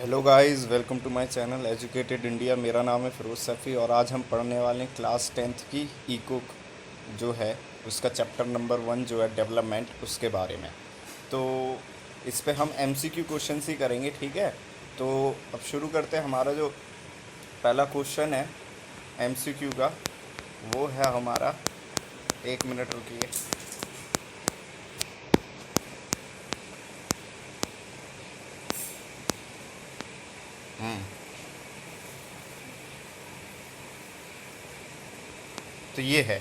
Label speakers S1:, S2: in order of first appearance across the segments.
S1: Hello guys, welcome to my channel educated India. मेरा नाम है फ़िरोज़ सफ़ी और आज हम पढ़ने वाले हैं क्लास 10th की इको जो है उसका चैप्टर नंबर 1 जो है डेवलपमेंट, उसके बारे में। तो इस पे हम एमसीक्यू क्वेश्चंस ही करेंगे, ठीक है। तो अब शुरू करते हैं। हमारा जो पहला क्वेश्चन है एमसीक्यू का वो है हमारा, 1 मिनट रुकिए। तो ये है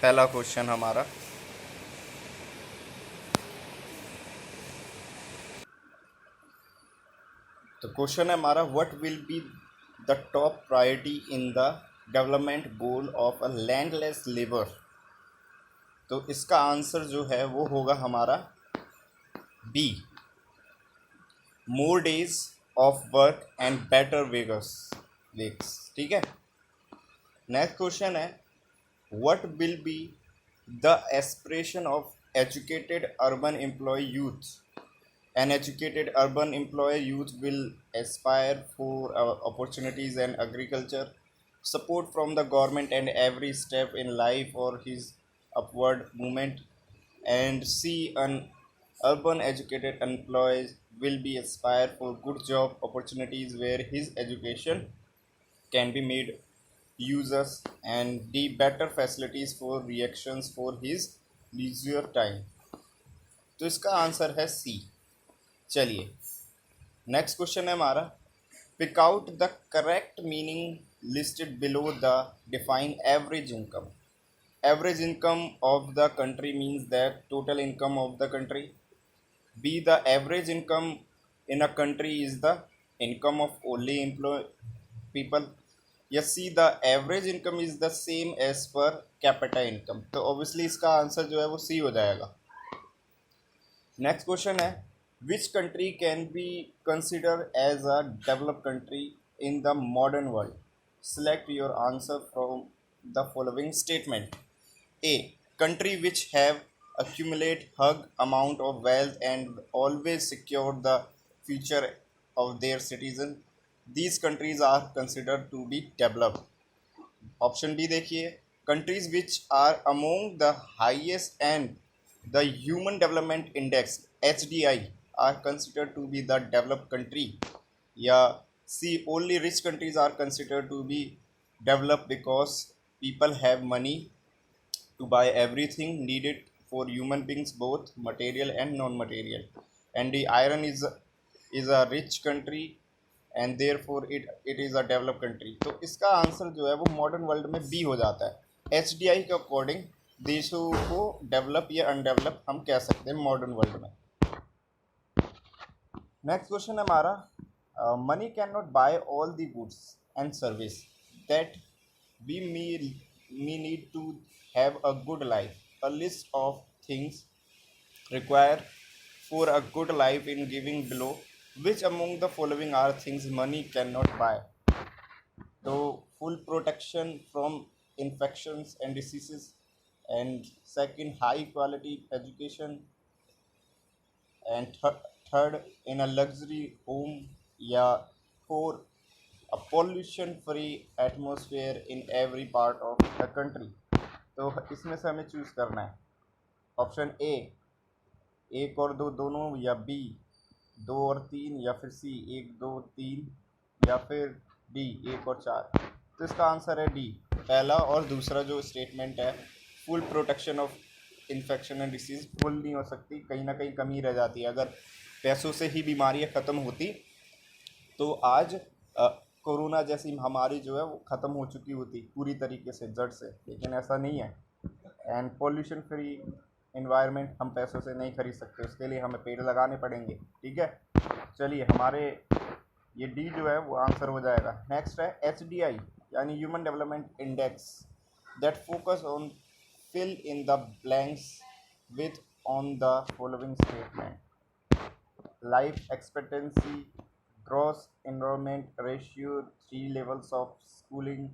S1: पहला क्वेश्चन हमारा। तो क्वेश्चन है हमारा, what will be the top priority in the development goal of a landless labour. तो इसका आंसर जो है वो होगा हमारा B, more days of work and better wages, ठीक है। नेक्स्ट क्वेश्चन है, what will be the aspiration of educated urban employ youth. An educated urban employer youth will aspire for opportunities and agriculture, support from the government and every step in life or his upward movement, and see an urban educated employee will be aspire for good job opportunities where his education can be made users and the better facilities for reactions for his leisure time। तो इसका answer है सी। चलिए next question है हमारा, pick out the correct meaning listed below the define average income. Average income of the country means that total income of the country. B, the average income in a country is the income of only employ people. या C, the average income is the same as per capita income. तो obviously इसका answer जो है वो C हो जाएगा। Next question है, which country can be considered as a developed country in the modern world? Select your answer from the following statement. A, country which have accumulate hug amount of wealth and always secure the future of their citizen. These countries are considered to be developed. Option B देखिए, countries which are among the highest and the human development index HDI are considered to be the developed country. या C, only rich countries are considered to be developed because people have money to buy everything needed for human beings, both material and non-material, and the iron is a rich country and therefore it is a developed country। तो इसका answer जो है वो modern world में B हो जाता है। HDI के अकॉर्डिंग देशों को डेवलप या अनडेवलप हम कह सकते हैं मॉडर्न वर्ल्ड में। नेक्स्ट क्वेश्चन है हमारा, money can not buy all the goods and service that we need to have a good life. A list of things required for a good life in giving below. Which among the following are things money cannot buy? So full protection from infections and diseases, and second, high quality education, and third, in a luxury home, या four, a pollution free atmosphere in every part of the country। तो इसमें से हमें choose करना है option A, एक और दो दोनों, या बी, दो और तीन, या फिर सी, एक दो तीन, या फिर डी, एक और चार। तो इसका आंसर है डी, पहला और दूसरा जो स्टेटमेंट है, full protection of infection and disease full नहीं हो सकती, कहीं ना कहीं कमी रह जाती है। अगर पैसों से ही बीमारियां ख़त्म होती तो आज कोरोना जैसी महामारी जो है वो ख़त्म हो चुकी होती पूरी तरीके से जड़ से, लेकिन ऐसा नहीं है। एंड पॉल्यूशन फ्री इन्वायरमेंट हम पैसों से नहीं खरीद सकते, उसके लिए हमें पेड़ लगाने पड़ेंगे, ठीक है। चलिए हमारे ये डी जो है वो आंसर हो जाएगा। नेक्स्ट है HDI यानी human development index, that focus on fill in the blanks with on the following statement. Life expectancy, gross enrolment ratio, 3 levels of schooling,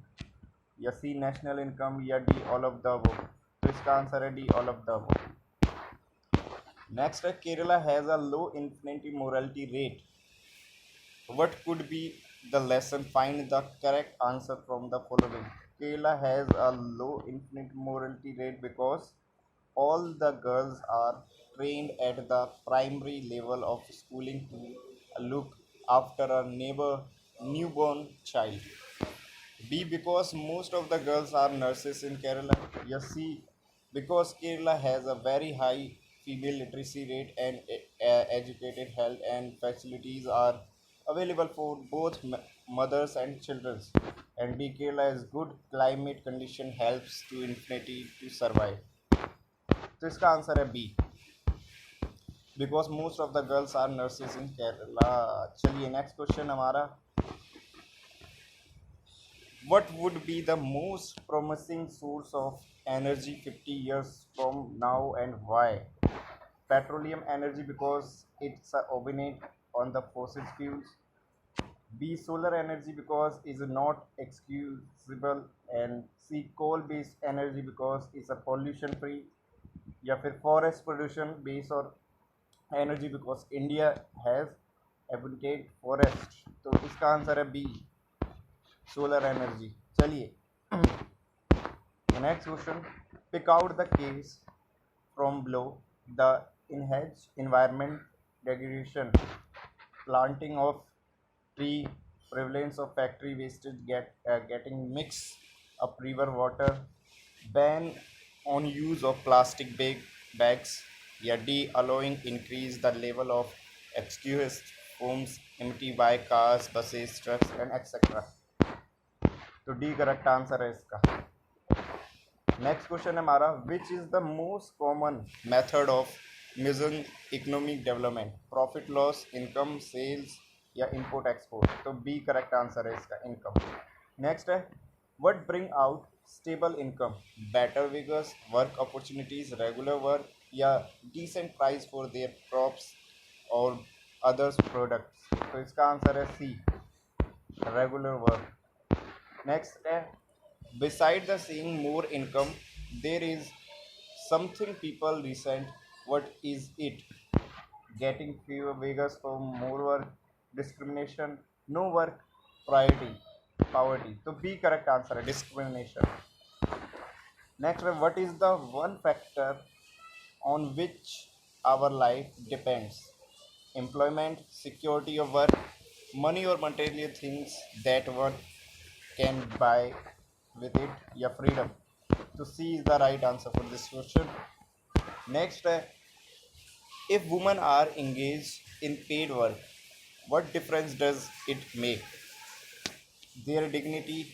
S1: या सी, नेशनल इनकम, या D, all of the above. तो इसका answer है D, all of the above. Next है, Kerala has a low infant morality rate What could be the lesson? Find the correct answer from the following. Kerala has a low infant mortality rate because all the girls are trained at the primary level of schooling to look after a newborn child. B, because most of the girls are nurses in Kerala. Yes, C, because Kerala has a very high female literacy rate and educated health and facilities are available for both mothers and children. And D, Kerala has good climate condition helps to infinity to survive. तो इसका answer है B, because most of the girls are nurses in Kerala. चलिए next question हमारा. What would be the most promising source of energy 50 years from now and why? Petroleum energy because it's originate on the fossil fuels. B, solar energy because it's not excusable. And C, coal based energy because it's a pollution free. या फिर forest pollution based और energy because India has abundant forest. तो इसका answer है B, solar energy. चलिए next question. Pick out the case from below. The enhance environment degradation, planting of tree, prevalence of factory wastage getting mixed up river water, ban on use of plastic bags. या D, allowing increase the level of exhaust fumes emitted by cars, buses, trucks and etc. तो D correct answer है इसका. Next question है हमारा. Which is the most common method of measuring economic development? Profit loss, income, sales या import export? तो B correct answer है इसका, income. Next है. What bring out stable income? Better wages, work opportunities, regular work या decent price for their crops और others products? तो इसका answer है सी, रेगुलर वर्क. नेक्स्ट है. beside the seeing more income, there is something people resent. What is it? Getting fewer wages for more work, discrimination, no work, priority, poverty. तो B correct answer है, discrimination. Next है. what is the one factor on which our life depends? Employment, security of work, money or material things that one can buy with it, या freedom? तो C is the right answer for this question. Next है. if women are engaged in paid work, what difference does it make? their dignity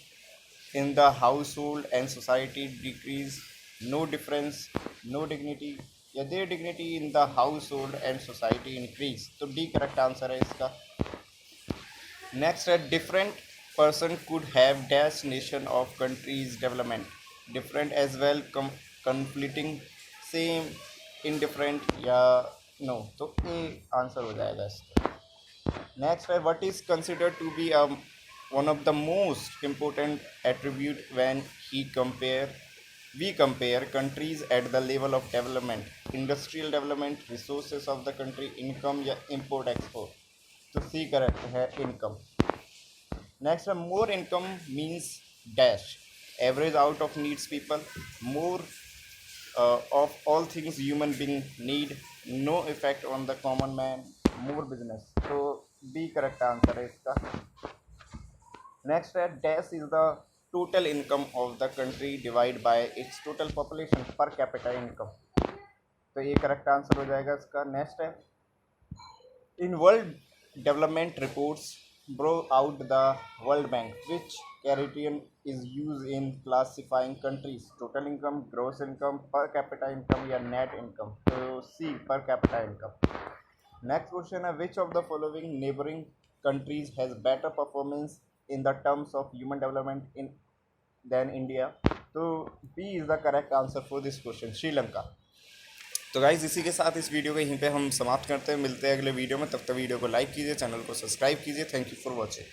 S1: in the household and society decrease, no difference, no dignity या their dignity in the household and society increase? तो D correct answer है इसका. Next है. different person could have dash nation of countries development, different as well, conflicting, same, indifferent या no? तो A answer हो जाएगा इसका. नेक्स्ट है. what is considered to be one of the most important attribute when we compare countries at the level of development? industrial development, resources of the country, income या import export? तो C correct है, income. Next है. more income means dash, average out of needs people, more of all things human being need, no effect on the common man, more business. तो B correct answer है इसका. Next है. dash is the total income of the country divided by its total population, per capita income. तो ये correct answer हो जाएगा इसका. Next है. in world development reports brought out the World Bank, which criterion is used in classifying countries? total income, gross income, per capita income या net income? तो C, per capita income. Next question है. which of the following neighboring countries has better performance in the terms of human development than India? तो B is the correct answer for this question, Sri Lanka. तो guys इसी के साथ इस video को यहीं पे हम समाप्त करते हैं. मिलते हैं अगले वीडियो में. तब तक वीडियो को लाइक कीजिए, चैनल को सब्सक्राइब कीजिए. Thank you for watching.